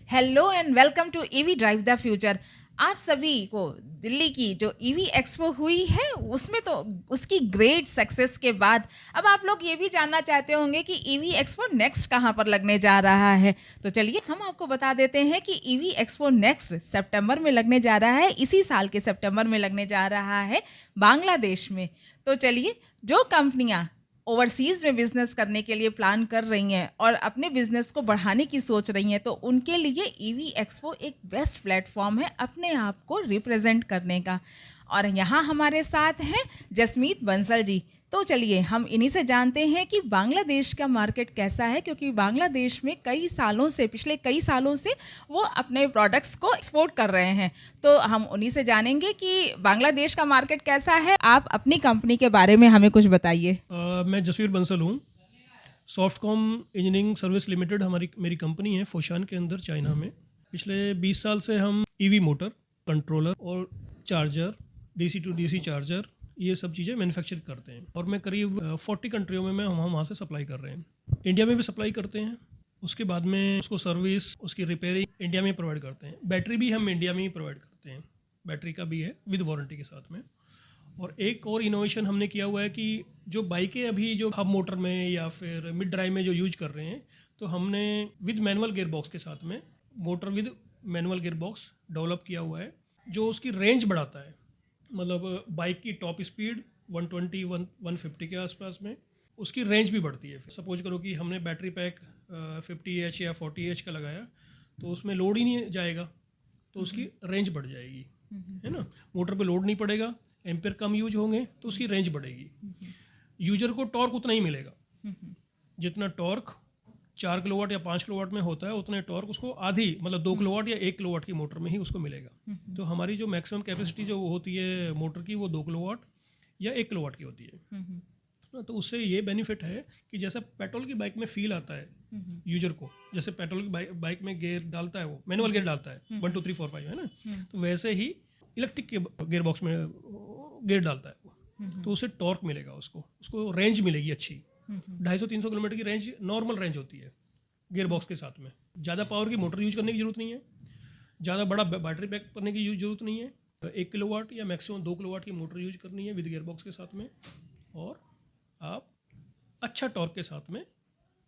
Hello and welcome to EV drive the future. आप सभी को दिल्ली की जो ईवी एक्सपो हुई है उसमें तो उसकी ग्रेट सक्सेस के बाद अब आप लोग ये भी जानना चाहते होंगे कि ईवी एक्सपो नेक्स्ट कहाँ पर लगने जा रहा है। तो चलिए हम आपको बता देते हैं कि ईवी एक्सपो नेक्स्ट सितंबर में लगने जा रहा है। इसी साल के सितंबर में लगने जा रहा है बांग्लादेश में। तो चलिए, जो कंपनियां ओवरसीज़ में बिजनेस करने के लिए प्लान कर रही हैं और अपने बिजनेस को बढ़ाने की सोच रही हैं, तो उनके लिए ईवी एक्सपो एक बेस्ट प्लेटफॉर्म है अपने आप को रिप्रेजेंट करने का। और यहाँ हमारे साथ हैं जसमीत बंसल जी। तो चलिए हम इन्हीं से जानते हैं कि बांग्लादेश का मार्केट कैसा है, क्योंकि बांग्लादेश में पिछले कई सालों से वो अपने प्रोडक्ट्स को एक्सपोर्ट कर रहे हैं। तो हम उन्हीं से जानेंगे कि बांग्लादेश का मार्केट कैसा है। आप अपनी कंपनी के बारे में हमें कुछ बताइए। मैं जसवीर बंसल हूँ। सॉफ्टकॉम इंजीनियरिंग सर्विस लिमिटेड मेरी कंपनी है फोशान के अंदर, चाइना में। पिछले 20 साल से हम ईवी मोटर, कंट्रोलर और charger, DC to DC charger, ये सब चीज़ें मैन्युफैक्चर करते हैं। और मैं करीब 40 कंट्रियों में हम वहाँ से सप्लाई कर रहे हैं। इंडिया में भी सप्लाई करते हैं। उसके बाद में उसको सर्विस, उसकी रिपेयरिंग इंडिया में प्रोवाइड करते हैं। बैटरी भी हम इंडिया में ही प्रोवाइड करते हैं। बैटरी का भी है विद वारंटी के साथ में। और एक और इनोवेशन हमने किया हुआ है कि जो बाइकें अभी जो हब मोटर में या फिर मिड ड्राइव में जो यूज कर रहे हैं, तो हमने विद मैनुअल गियर बॉक्स के साथ में motor with manual gear box develop किया हुआ है, जो उसकी रेंज बढ़ाता है। मतलब बाइक की टॉप स्पीड 120-150 के आसपास में उसकी रेंज भी बढ़ती है। सपोज करो कि हमने बैटरी पैक 50H या 40H का लगाया, तो उसमें लोड ही नहीं जाएगा, तो उसकी रेंज बढ़ जाएगी, है ना। मोटर पे लोड नहीं पड़ेगा, एम्पेयर कम यूज होंगे, तो उसकी रेंज बढ़ेगी। यूजर को टॉर्क उतना ही मिलेगा जितना टॉर्क 4 किलोवाट या 5 किलोवाट में होता है, उतने टॉर्क उसको आधी, मतलब 2 किलोवाट या 1 किलोवाट की मोटर में ही उसको मिलेगा। तो हमारी जो मैक्सिमम कैपेसिटी जो होती है मोटर की, वो 2 किलोवाट या 1 किलोवाट की होती है। तो उससे ये बेनिफिट है कि जैसा पेट्रोल की बाइक में फील आता है यूजर को, जैसे पेट्रोल की बाइक में गियर डालता है, वो मैनुअल गियर डालता है 1 2 3 4 5, है ना। तो वैसे ही इलेक्ट्रिक के गियर बॉक्स में गियर डालता है वो, तो उससे टॉर्क मिलेगा, उसको रेंज मिलेगी अच्छी। 250-300 किलोमीटर की रेंज नॉर्मल रेंज होती है गियर बॉक्स के साथ में। ज़्यादा पावर की मोटर यूज करने की जरूरत नहीं है, ज़्यादा बड़ा बैटरी पैक करने की जरूरत नहीं है। 1 किलोवाट या मैक्सिमम 2 किलोवाट की मोटर यूज करनी है विद गियर बॉक्स के साथ में, और आप अच्छा टॉर्क के साथ में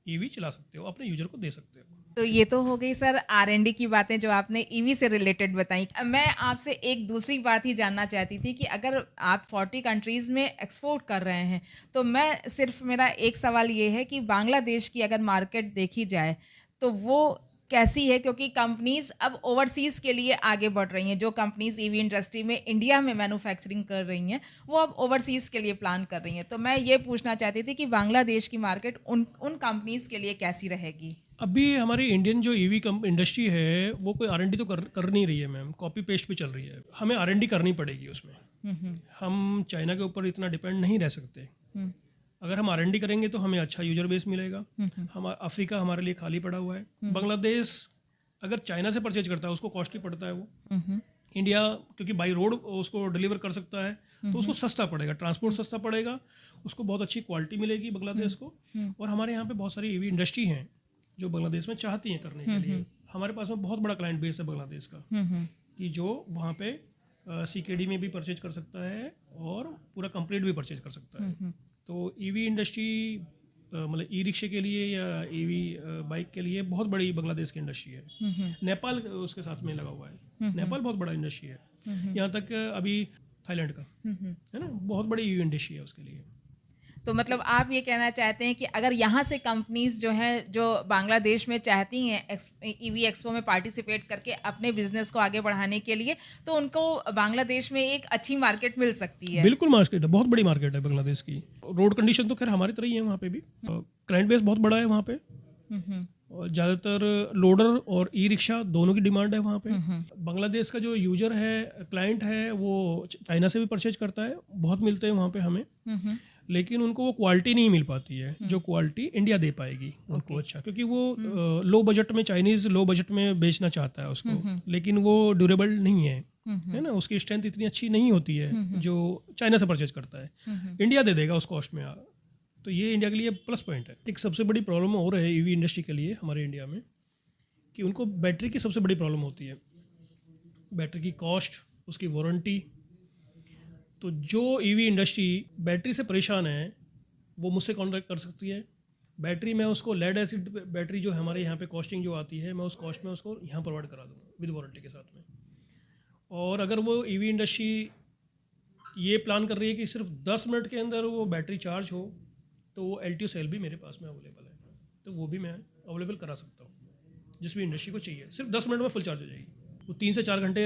ईवी चला सकते हो, अपने यूजर को दे सकते हो। तो ये तो हो गई सर R&D की बातें जो आपने ईवी से रिलेटेड बताई। मैं आपसे एक दूसरी बात ही जानना चाहती थी कि अगर आप 40 कंट्रीज़ में एक्सपोर्ट कर रहे हैं, तो मेरा एक सवाल ये है कि बांग्लादेश की अगर मार्केट देखी जाए तो वो कैसी है, क्योंकि कंपनीज अब ओवरसीज़ के लिए आगे बढ़ रही हैं। जो कंपनीज ईवी इंडस्ट्री में इंडिया में मैन्युफैक्चरिंग कर रही हैं, वो अब ओवरसीज़ के लिए प्लान कर रही हैं। तो मैं ये पूछना चाहती थी कि बांग्लादेश की मार्केट उन कंपनीज के लिए कैसी रहेगी। अभी हमारी इंडियन जो ईवी इंडस्ट्री है, वो कोई R&D तो कर नहीं रही है मैम, कॉपी पेस्ट पे चल रही है। हमें R&D करनी पड़ेगी उसमें। हम चाइना के ऊपर इतना डिपेंड नहीं रह सकते। अगर हम R&D करेंगे तो हमें अच्छा यूजर बेस मिलेगा। हम अफ्रीका हमारे लिए खाली पड़ा हुआ है। बांग्लादेश अगर चाइना से परचेज करता है, उसको कॉस्टली पड़ता है वो। इंडिया क्योंकि बाई रोड उसको डिलीवर कर सकता है, तो उसको सस्ता पड़ेगा, ट्रांसपोर्ट सस्ता पड़ेगा, उसको बहुत अच्छी क्वालिटी मिलेगी बांग्लादेश को। और हमारे यहाँ पे बहुत सारी ईवी इंडस्ट्री हैं जो बांग्लादेश में चाहती हैं करने के लिए। हमारे पास में बहुत बड़ा क्लाइंट बेस है बांग्लादेश का, कि जो वहाँ पे CKD में भी परचेज कर सकता है और पूरा कंप्लीट भी परचेज कर सकता है। तो ईवी इंडस्ट्री मतलब ई रिक्शे के लिए या ईवी बाइक के लिए बहुत बड़ी बांग्लादेश की इंडस्ट्री है। नेपाल उसके साथ में लगा हुआ है। नेपाल बहुत बड़ा इंडस्ट्री है। यहाँ तक अभी थाईलैंड का, है ना, बहुत बड़ी ईवी इंडस्ट्री है उसके लिए। तो मतलब आप ये कहना चाहते हैं कि अगर यहाँ से कंपनीज जो हैं, जो बांग्लादेश में चाहती हैं ईवी एक्सपो में पार्टिसिपेट करके अपने बिजनेस को आगे बढ़ाने के लिए, तो उनको बांग्लादेश में एक अच्छी मार्केट मिल सकती है। बिल्कुल मार्केट है, बहुत बड़ी मार्केट है बांग्लादेश की। रोड कंडीशन तो खैर हमारी तरह ही है वहाँ पे भी। क्लाइंट बेस बहुत बड़ा है वहाँ पे, और ज़्यादातर लोडर और ई रिक्शा दोनों की डिमांड है वहाँ पे। बांग्लादेश का जो यूजर है, क्लाइंट है, वो चाइना से भी परचेज करता है, बहुत मिलते हैं वहाँ पे हमें। लेकिन उनको वो क्वालिटी नहीं मिल पाती है जो क्वालिटी इंडिया दे पाएगी उनको। अच्छा, क्योंकि वो लो बजट में, चाइनीज लो बजट में बेचना चाहता है उसको, लेकिन वो ड्यूरेबल नहीं है, है ना, उसकी स्ट्रेंथ इतनी अच्छी नहीं होती है जो चाइना से परचेज करता है। इंडिया दे देगा उस कॉस्ट में, तो ये इंडिया के लिए प्लस पॉइंट है। एक सबसे बड़ी प्रॉब्लम हो रही है ईवी इंडस्ट्री के लिए हमारे इंडिया में कि उनको बैटरी की सबसे बड़ी प्रॉब्लम होती है, बैटरी की कॉस्ट, उसकी वारंटी। तो जो ईवी इंडस्ट्री बैटरी से परेशान है वो मुझसे कॉन्टैक्ट कर सकती है। बैटरी मैं उसको लेड एसिड बैटरी जो हमारे यहाँ पे कॉस्टिंग जो आती है, मैं उस कॉस्ट में उसको यहाँ प्रोवाइड करा दूँगा विद वारंटी के साथ में। और अगर वो ईवी इंडस्ट्री ये प्लान कर रही है कि सिर्फ 10 मिनट के अंदर वो बैटरी चार्ज हो, तो वो LTO सेल भी मेरे पास में अवेलेबल है, तो वो भी मैं अवेलेबल करा सकता हूँ। जिस भी इंडस्ट्री को चाहिए सिर्फ 10 मिनट में फुल चार्ज हो जाएगी। वो 3 से 4 घंटे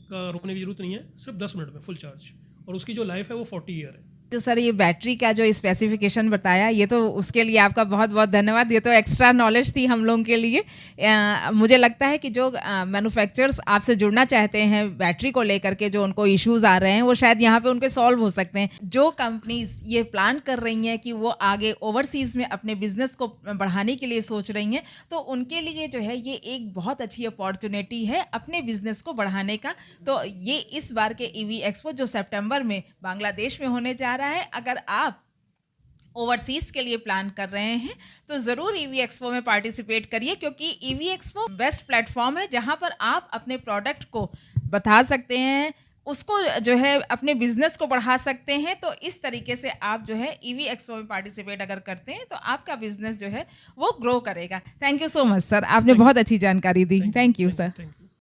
का रुकने की ज़रूरत नहीं है, सिर्फ 10 मिनट में फुल चार्ज। और उसकी जो लाइफ है वो 40 ईयर है। तो सर ये बैटरी का जो स्पेसिफिकेशन बताया, ये तो उसके लिए आपका बहुत बहुत धन्यवाद। ये तो एक्स्ट्रा नॉलेज थी हम लोगों के लिए। मुझे लगता है कि जो मैन्युफैक्चरर्स आपसे जुड़ना चाहते हैं बैटरी को लेकर के, जो उनको इश्यूज आ रहे हैं, वो शायद यहाँ पे उनके सॉल्व हो सकते हैं। जो कंपनीज ये प्लान कर रही हैं कि वो आगे ओवरसीज़ में अपने बिजनेस को बढ़ाने के लिए सोच रही हैं, तो उनके लिए जो है ये एक बहुत अच्छी अपॉर्चुनिटी है अपने बिजनेस को बढ़ाने का। तो ये इस बार के ईवी एक्सपो जो सितंबर में बांग्लादेश में होने जा रहा है, अगर आप ओवरसीज के लिए प्लान कर रहे हैं तो ज़रूर ईवी एक्सपो में पार्टिसिपेट करिए, क्योंकि ईवी एक्सपो बेस्ट प्लेटफॉर्म है जहां पर आप अपने प्रोडक्ट को बता सकते हैं, उसको जो है अपने बिजनेस को बढ़ा सकते हैं। तो इस तरीके से आप जो है ईवी एक्सपो में पार्टिसिपेट अगर करते हैं तो आपका बिजनेस जो है वो ग्रो करेगा। Thank you so much sir, आपने बहुत अच्छी जानकारी दी। Thank you sir. Thank you.